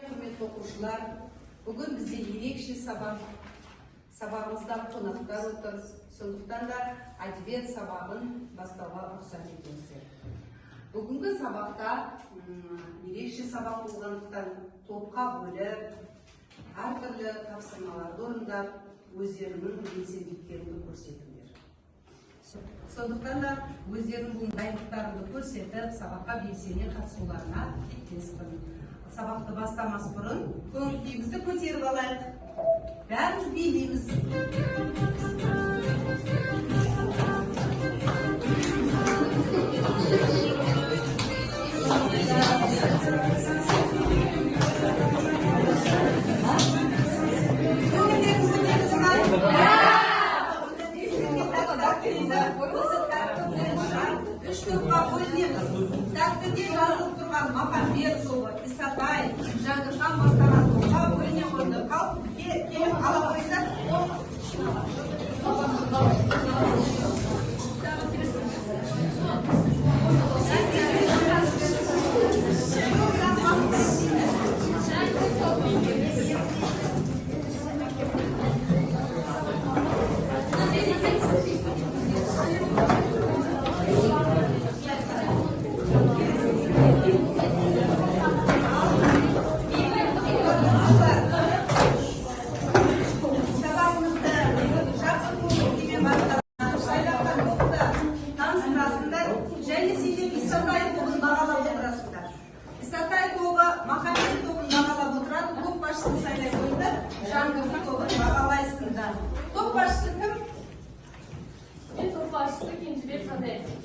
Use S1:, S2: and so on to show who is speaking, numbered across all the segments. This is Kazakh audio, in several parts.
S1: Құрметті оқушылар, бүгін бізде ерекше сабағымызда қонақтар отыр. Сондықтан да әдебиет сабағын бастауға рұқсат етіңіздер. Бүгінгі сабақта ерекше сабақ болғандықтан топқа бөліп, әртүрлі тапсырмаларды орындап, өздерінің белсенділіктерін көрсетіңдер. Сондықтан да өздерінің дайындықтарын көрсетіп, сабаққа белсене қатысуларына тілектеспін. Сабақты бастамас бұрын көңіл-күйімізді көтеріп алайық. Бәріміз билейміз. Үш топқа бөлінеміз. Тәртіпте жазылып тұрған Махамбет тобы, Исатай, Жаңғырхан бастаған топқа бөліне қойды. Қалып, келіп ала қойса,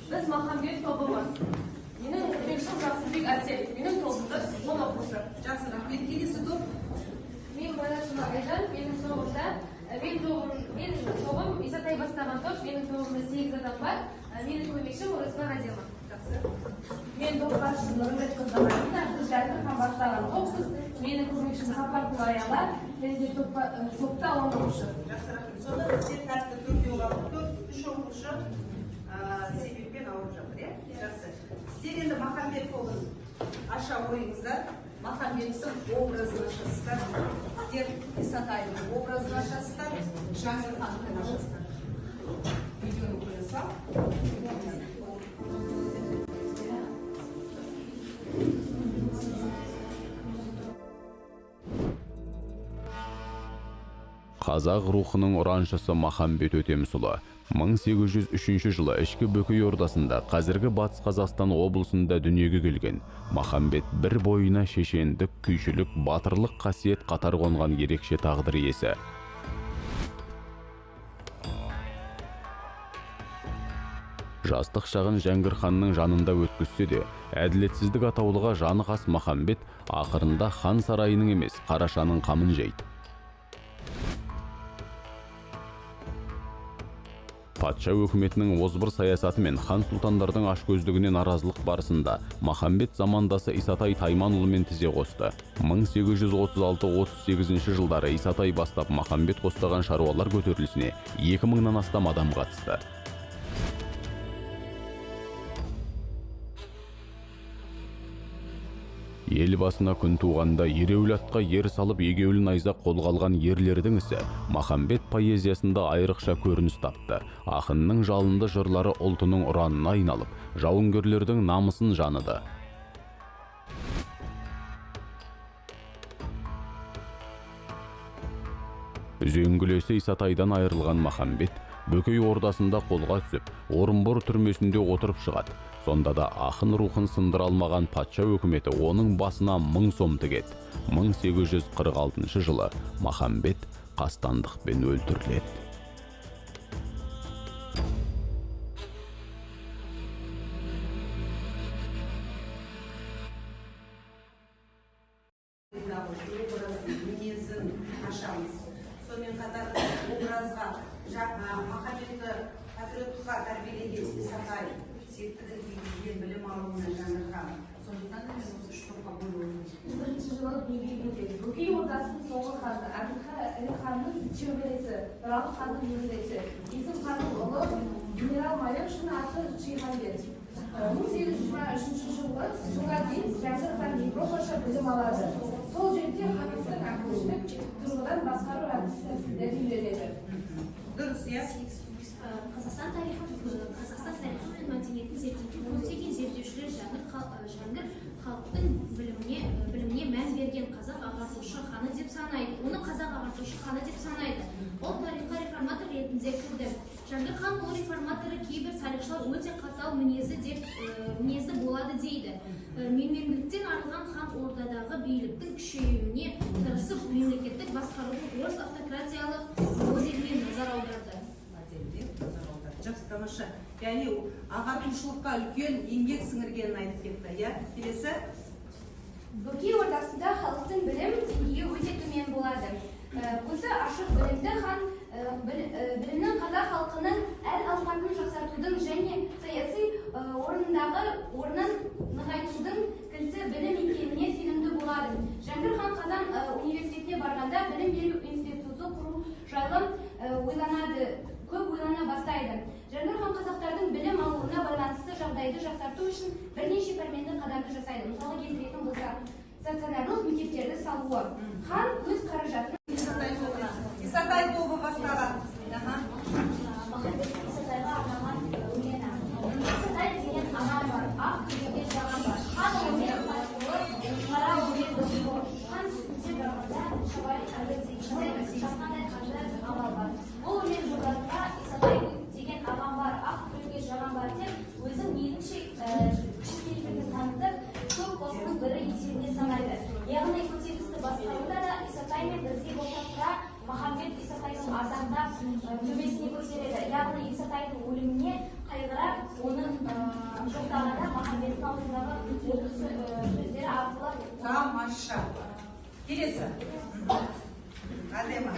S2: Biz Махамбет тобымыз. Менің көмекшім Жақсыбек Әсел. Менің тобымда 10 оқушы.
S1: Жақсы, рахмет. Келесі топ.
S2: Мен Байлашына Айжан. Менің тобымда Исатай бастаған топ. Менің тобымда 8 адам бар. Менің көмекшім Орысбай Радима. Жақсы. Мен топбасшысы Нұрымбет Қыздамайында. Біз Жаңғырхан бастаған топпыз. Менің көмекшім Сапарқұл Аяла. Және топта 10 оқушы.
S1: Жақсы, рахмет. Сонда бізде тәртіпті төртеуға үш оқушы себеппен ауырып жатыр, иә? Жақсы. Сіздер енді Махамбет тобын аша ойыңыздар. Махамбеттің образын ашасыздар. Сіздер Исатайдың образын ашасыздар. Жаңғырханды ашасыздар. Видеоны көре сал.
S3: Қазақ рухының ұраншысы Махамбет Өтемісұлы 1803 жылы ішкі Бөкей ордасында қазіргі Батыс Қазақстан облысында дүниеге келген. Махамбет бір бойына шешендік, күйшілік, батырлық қасиет қатар қонған ерекше тағдыр иесі. Жастық шағын Жәңгір ханның жанында өткізсе де, әділетсіздік атаулыға жаны қас Махамбет ақырында хан сарайының емес, Қарашаның қамын жейді. Патша өкіметінің озбыр саясаты мен хан сұлтандардың ашкөздігіне наразылық барысында Махамбет замандасы Исатай Тайманұлымен тізе қосты. 1836-38 жылдары Исатай бастап Махамбет қостаған шаруалар көтерілісіне 2000-нан астам адам қатысты. Ел басына күн туғанда ереуіл атқа ер салып егеулі найза қолға алған ерлердің ісі Махамбет поэзиясында айрықша көрініс тапты. Ақынның жалынды жырлары ұлтының ұранына айналып, жауынгерлердің намысын жаныды. Үзеңгілесі Исатайдан айырылған Махамбет Бөкей ордасында қолға түсіп, Орынбор түрмесінде отырып шығады. Сонда да ақын рухын сындыра алмаған патша өкіметі оның басына 1000 сом тігеді. 1846 жылы Махамбет қастандықпен өлтіріледі.
S1: Сонымен қатар образға Махамбетті патриоттыққа тәрбиелеген Исатай, септігін тигізген білім алуына Жаңғырхан. Сондықтан да біз осы үш топқа бөлуіміз.
S2: Бірінші жылы дүниеге келген. Бөкей ордасының соңғы ханы, Әбілқайыр ханның шөбересі, Нұралы ханның немересі, Есім ханның ұлы генерал-майор шын аты Шейханбет. 1823 жылға дейін Жаңғырхан Европаша білім алады. сол жерде хатыстық әкімшілік тұрғыдан басқару әдіс-тәсілдері үйренеді.
S1: Дұрыс, иә?
S4: Қазақстан тарихы мен мәдениетін зерттейтін көптеген зерттеушілер Жәңгір халықтың біліміне мән берген қазақ ағартушы ханы деп санайды. Оны қазақ ағартушы ханы деп санайды. Ол тарихқа реформатор ретінде кірді. Жәңгір хан ол реформаторы кейбір тарихшылар өте қатал мінезді болады дейді. Менмендіктен арылған хан ордадағы биліктің күшеюіне тырысып, мемлекеттік басқарудың орыс автократиялық моделіне назар аударды.
S1: Жақсы, тамаша. Яғни ағартушылыққа үлкен еңбек сіңіргенін айтып кетті, иә? Келесі?
S5: Бөкей ордасында халықтың білім деңгейі өте төмен болады. Көзі ашық білімді хан білімнің қазақ халқының әл-ауқатын жақсартудың және саяси орындағы орнын нығайтудың кілті білім екеніне сенімді болады. Жәңгір хан Қазан университетіне барғанда білім беру институты құру жайлы көп ойлана бастайды. Жәңгір хан қазақтардың білім алуына байланысты жағдайды жақсарту үшін бірнеше пәрменді қадамды жасайды. Мысалы келтіретін болса, стационарлық мектептерді салуы. Хан өз қаражатын
S1: Исатай тобы бастаған.
S5: Махамбет Исатайға арнаған өлеңі. Исатай деген ағам бар, ақ күйеге жағам бар. Хан өлең қайғылы, қара өлең бұзылы. Хан сүтінде барғанда шабай әлі шаққандай қажы амал бар. Бұл өлең жолдарында Исатай деген ағам бар, ақ күйеге жағам бар деп өзің мейлінше кішіпейілігін танытып, көп қосының бірі есебіне санайды. Яғни көтерілісті басқаруда да Исатаймен бірдей болса тұра, Махамбет Исатайдың ардағында төбесіне көтереді. Яғни Исатайдың өліміне қайғырап, оның жоқтағанда Махамбеттің аузындағы сөздері арқылы.
S1: Тамаша. Келесі. Әдема.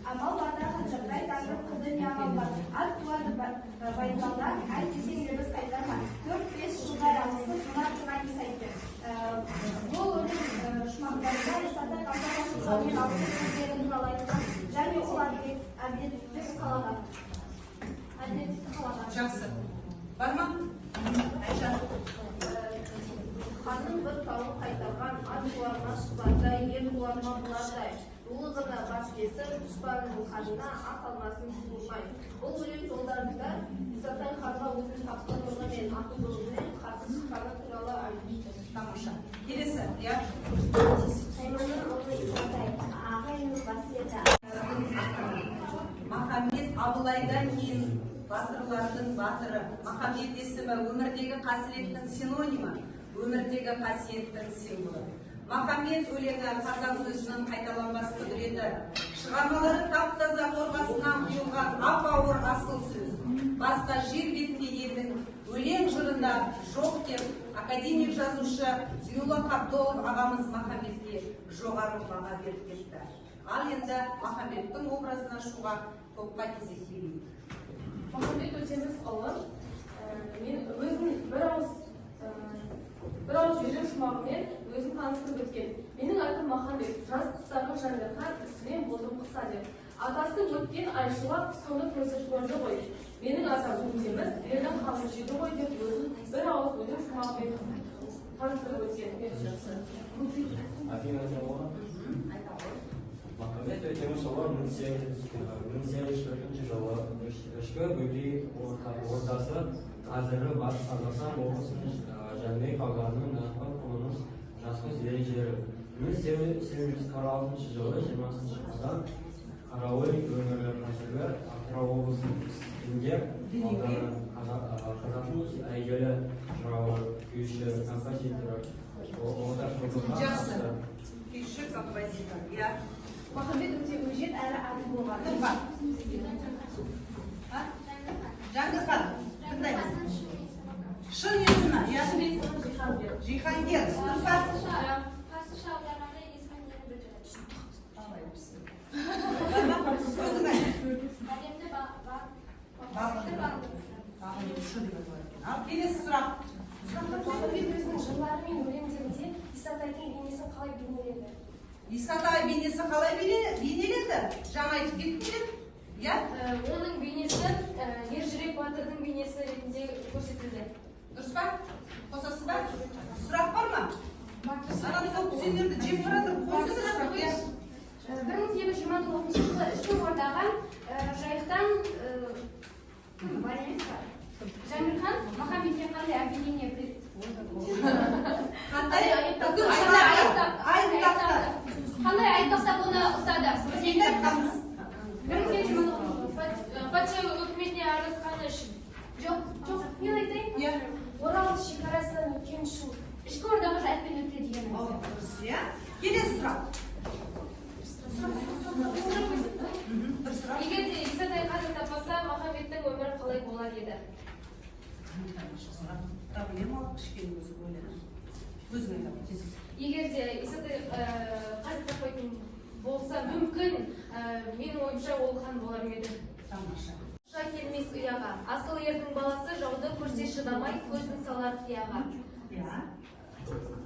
S5: Амал барда қанжақтай таңып қылды не амал бар. Ат туады байлаудан, әл десең лебіз қайтарма. 4-5 жылдар алысы сына кесайды. Бұл өлім шумақтарында Исатай қазақ ашылғанмен алысы сөздерінің алайдыған және ол әдетті қалаған.
S1: Жақсы. Бар ма? Айша.
S5: Ханның бір тауы қайтарған, ат туарма шықпарда, ел туарма бұлардай. Ұлығына бас кесір, тұспанның ханына ақ алмасын суырмай. Бұл өлең жолдарында Исатай ханға өзінің тапқырлығы мен ақылдылығымен қарсы шыққаны туралы айтты.
S1: Тамаша. Келесі, иә?
S5: Сайманның ұлы Исатай, ағайынның қасиеті.
S1: Махамбет Абылайдан кейін батырлардың батыры. Махамбет есімі өмірдегі қасиеттің синонимі, өмірдегі қасиеттің символы. Махамбет өлеңі қазақ сөзінің қайталанбас құдіреті. Шығармалары тап-таза қорғасынан құйылған ап-ауыр асыл сөз. Басқа жер бетінде елдің өлең жырында жоқ деп академик жазушы Зинулла Қабдолов ағамыз Махамбетке жоғары баға беріп кетті. Ал енді Махамбеттің образын ашуға топқа кезек берейік.
S2: Махамбет Өтемісұлы мен өзім бір ауыз өлең шумағымен өзім таныстырып өткен. Менің атым Махамбет, жас құстардың Жәңгірхан, үстінен болдым құса деп. Атасы өткен айшуақ соны көзі көрді ғой. Менің атам Өтеміс, елдің қамын жеді ғой деп өзім бір ауыз өлең шумағымен таныстырып өткен.
S6: Махамбет Өтемісұлы 1804 жылы ішкі бөкей ордасы қазіргі батыс қазақстан облысының Жәнібек ауданының Нақпар құлының Жасқыз жері. 1846 жылы 20 қазан Қарауыл өңірі қазіргі Атырау облысының үстінде қазақтың әйгілі жырауы, күйші, композитор,
S1: Жақсы. Күйші, композитор, иә.
S5: Махамбет өте өжет әрі әділ болған.
S1: Жәңгірхан, тыңдаймыз. Шын есімі, иә? Жихангер.
S5: Қарсыша аударғанда Исманияны білдіреді.
S1: Өзің айт.
S5: Әлемді
S1: Ал келесі сұрақ.
S5: Махамбет өзінің жырлары мен өлеңдерінде Исатайдың бейнесін қалай бейнеледі?
S1: Исатай бейнесі қалай бейнеленді? Жаңа айтып кеттіңдер? Иә?
S2: Оның бейнесі ержүрек батырдың бейнесі ретінде көрсетілді.
S1: Дұрыс па? Қосасыз ба? Сұрақ бар ма? Саған сол күзендерді жеп баратыр, қойсыз сұрақ, иә?
S5: 1829 жылы ішкі ордаға жайықтан Жәңгірхан Махамбетке қандай обвинение
S1: Қандай
S5: қандай айыптап оны ұстады?
S1: Енді айтқанбыз.
S5: 1829 патша өкіметіне арызғаны үшін. Жоқ, мен айтайын.
S1: Иә.
S5: Орал шекарасынан өткен шу. Ішкі ордаға жайықпен өтті деген.
S1: Дұрыс, иә? Келесі сұрақ. Бір сұрақ.
S2: Егер де Исатай қаза таппаса, Махамбеттің өмірі қалай болар еді?
S1: Проблемалық кішкене өзі ойлады. Өзің айтамын, тез.
S2: Егер де Исатай қаза таппайтын болса, мүмкін, менің ойымша ол хан болар еді.
S1: Тамаша.
S2: Ша келмес ұяға. Асыл ердің баласы жауды көрсе шыдамай, көзін салар қияға.
S1: Иә.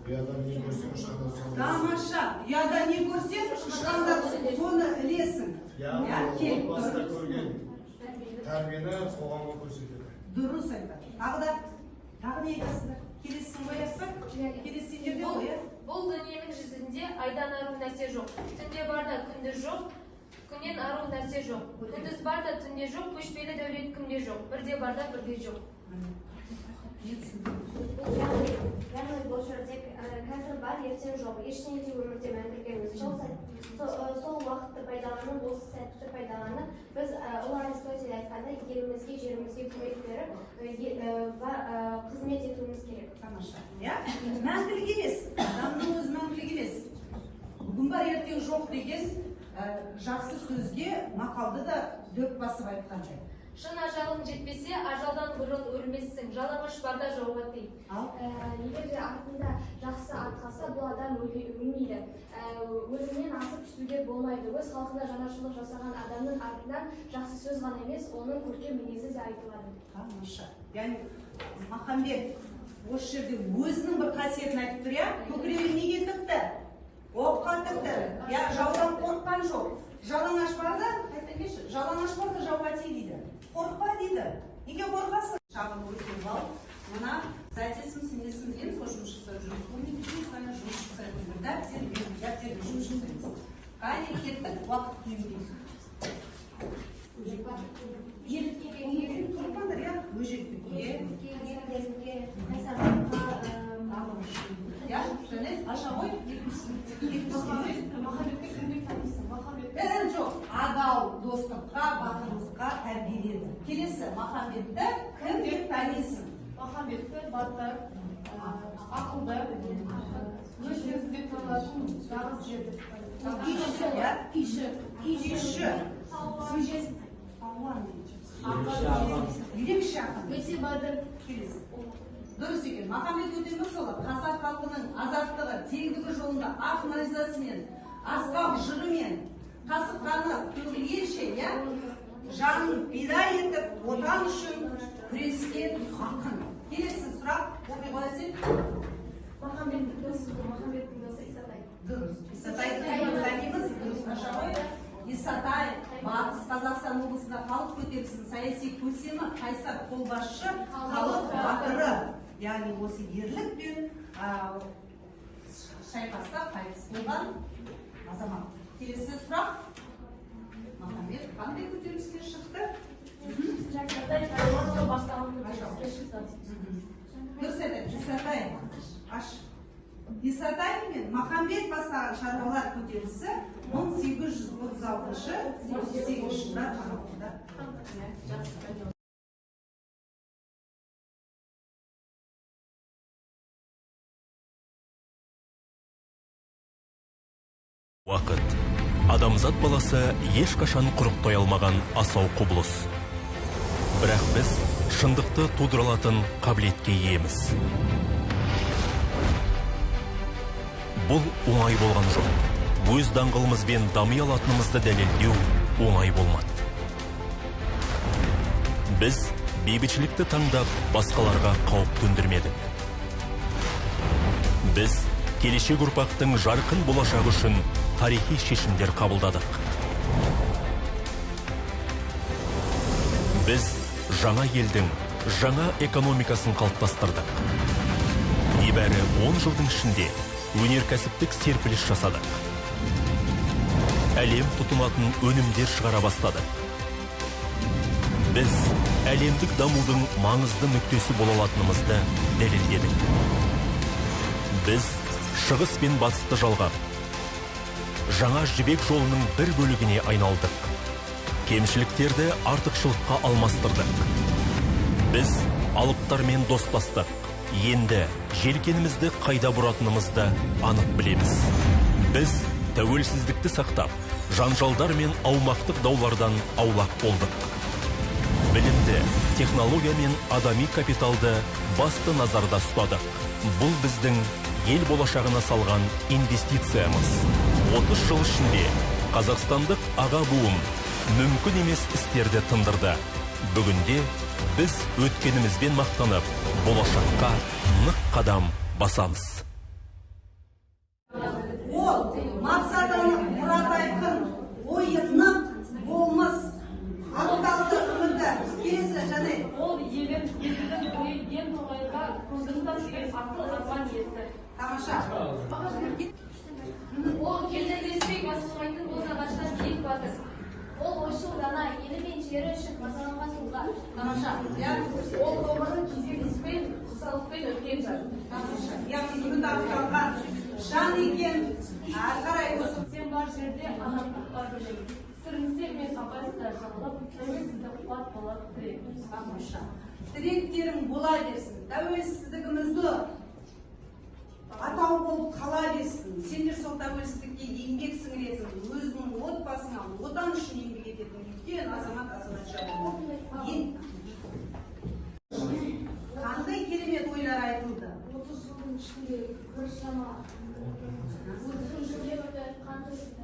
S7: Ұяда не көрсең ұшқанда соны
S1: Тамаша. Ұяда не көрсең, ұшқанда соны ілесің.
S7: яғни отбасында көрген тәрбиені қоғамға көрсетеді.
S1: Дұрыс айтады. Тағы не айтасыңдар? Келесің қоясың? Келесі жерде қой, иә?
S2: Бұл дүниенің жүзінде айдан ару нәрсе жоқ. Түнде бар да күнде жоқ. Күннен ару нәрсе жоқ. Күндіз бар да түнде жоқ. Көшпелі дәулет кімде жоқ. Бірде бар да бірде жоқ.
S5: Яғни бұл жерде қазір бар, ертең жоқ. Ештеңе де өмірде мәңгілік емес. Сол уақытты пайдаланып, осы сәтті пайдаланып, біз ұлы Аристотель айтқандай елімізге, жерімізге көмек беріп, қызмет етуіміз керек.
S1: Тамаша. Иә? Мәңгілік емес. Адамның өзі мәңгілік емес. Бүгін бар, ертең жоқ деген жақсы сөзге мақалды да дөп басып айтқан жай.
S2: Шын ажалың жетпесе, ажалдан бұрын өлмессің. Жалаңаш барда жауға тый.
S5: Егер де артында жақсы ат қалса, бұл адам өлмейді. Өлімнен асып түсуге болмайды. Өз халқына жанашырлық жасаған адамның артынан жақсы сөз ғана емес, оның көркем мінезі де айтылады.
S1: Тамаша. Яғни Махамбет осы жерде өзінің бір қасиетін айтып тұр, иә? Көкірегі неге тікті? Оққа тікті. Я жаудан қорыққан жоқ. Жалаңаш барда, жалаңаш барда жауға тей дейді. Қорықпа дейді. Неге қорқасың? Шағын өткен бал. Мына затесім, сенесім дейміз, ғой жұмыс жасау жұмыс. Оны кетейін, қайна жұмыс жасаймыз. Дәптерге жұмыс жасаймыз. Қайна кеттік, уақыт күйімдейіз. Тұрпандар, иә? Өжеттікке. Я, және аша ғой, жоқ, адал достыққа, батырлыққа тәрбиеледі. Келесі, Махамбетті кім деп танисың?
S2: Махамбетті батыр, ақылды, өз сөзінде тұрылатын жалғыз жерді.
S1: Күйші. Ерекше ақын.
S2: Өте батыр.
S1: Келесі. Дұрыс екен. Махамбет Өтемісұлы қазақ халқының азаттығы, теңдігі жолында ақ найзасымен, асқақ жырымен, қасық қаны төгілгенше, жанын пида етіп, отан үшін күрескен ақын. Келесі сұрақ, оқи қойсың?
S2: Махамбеттің досы Исатай.
S1: Дұрыс. Исатайды танимыз, дұрыс аша ғой. Исатай, Батыс Қазақстан облысында халық көтерілісінің саяси көсемі, қайсар қолбасшы, халық батыры. Яғни осы ерлік пен шайқаста қайтыс болған азамат. Келесі сұрақ. Махамбет қандай көтеріліске шықты? Дұрыс айтады, Исатай. Исатай мен Махамбет бастаған шаруалар көтерілісі 1836 жылдар аралығында.
S8: Уақыт. Адамзат баласы ешқашан құрықтай алмаған асау құбылыс. Бірақ біз шындықты тудыралатын қабілетке иеміз. Бұл оңай болған жоқ. Өз даңғылымызбен дами алатынымызды дәлелдеу оңай болмады. Біз бейбітшілікті таңдап басқаларға қауіп төндірмедік. Біз келешек ұрпақтың жарқын болашағы үшін тарихи шешімдер қабылдадық. Біз жаңа елдің жаңа экономикасын қалыптастырдық. Небәрі 10 жылдың ішінде өнеркәсіптік серпіліс жасадық. Әлем тұтынатын өнімдер шығара бастадық. Біз әлемдік дамудың маңызды нүктесі бола алатынымызды дәлелдедік. Біз шығыс пен батысты жалғап, жаңа жібек жолының бір бөлігіне айналдық. Кемшіліктерді артықшылыққа алмастырдық. Біз алыптармен достастық. Енді желкенімізді қайда бұратынымызды анық білеміз. Біз тәуелсіздікті сақтап, жанжалдар мен аумақтық даулардан аулақ болдық. Білімді, технология мен адами капиталды басты назарда ұстадық. Бұл біздің ел болашағына салған инвестициямыз. 30 жыл ішінде қазақстандық аға буын мүмкін емес істерді тындырды. Бүгінде біз өткенімізбен мақтанып, болашаққа нық қадам басамыз.
S1: Ол мақсатының мұрат айқын, ойы нық болмас. Анықталды үміті, келесі және.
S2: Ол елдің ең тоғайға Қазақстан деген асыл арман иесі.
S1: Тамаша.
S2: Ол кездеспек басылмайтын боз ағаштан биік батыр.
S5: Ол ойшыл дана, елі мен жері үшін мазаланған тұлға.
S1: Тамаша.
S2: Ол ғұмырын күйзеліспен, құсалықпен өткен жан.
S1: Тамаша. Яғни үміт ақталған жан екен. Ары қарай осы.
S2: Сен бар жерде азаттық бар білем. Сырыңсел мен апайсыздар жағылып, тәуелсіздік қуат болады тірек.
S1: Тамаша. Тіректерің бола берсін. Тәуелсіздігімізді атау болып қала берсін. Сендер сол тәуелсіздікке еңбек сіңіресің. Өзінің отбасыңа, отан үшін еңбек ететін үлкен азаматша бол. Қандай керемет ойлар айтылды?
S5: 30 жылдың ішінде біршама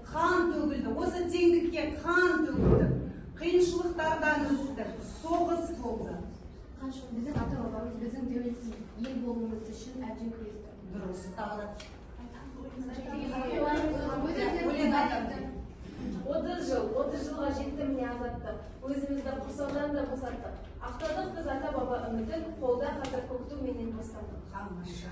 S1: Қан төгілді. Осы теңдікке қан төгілді. Қиыншылықтардан өттік. Соғыс болды.
S5: біздің ата-бабамыз біздің тәуелсіз ел болуымыз үшін әбден күресті.
S1: Дұрыс, тағы
S2: 30 жылға жетті міне азаттық. Өзімізді құрсаудан да босаттық. Ақтадық біз ата-баба үмітін, қолда қазір көкту менен бастадық.
S1: Тамаша.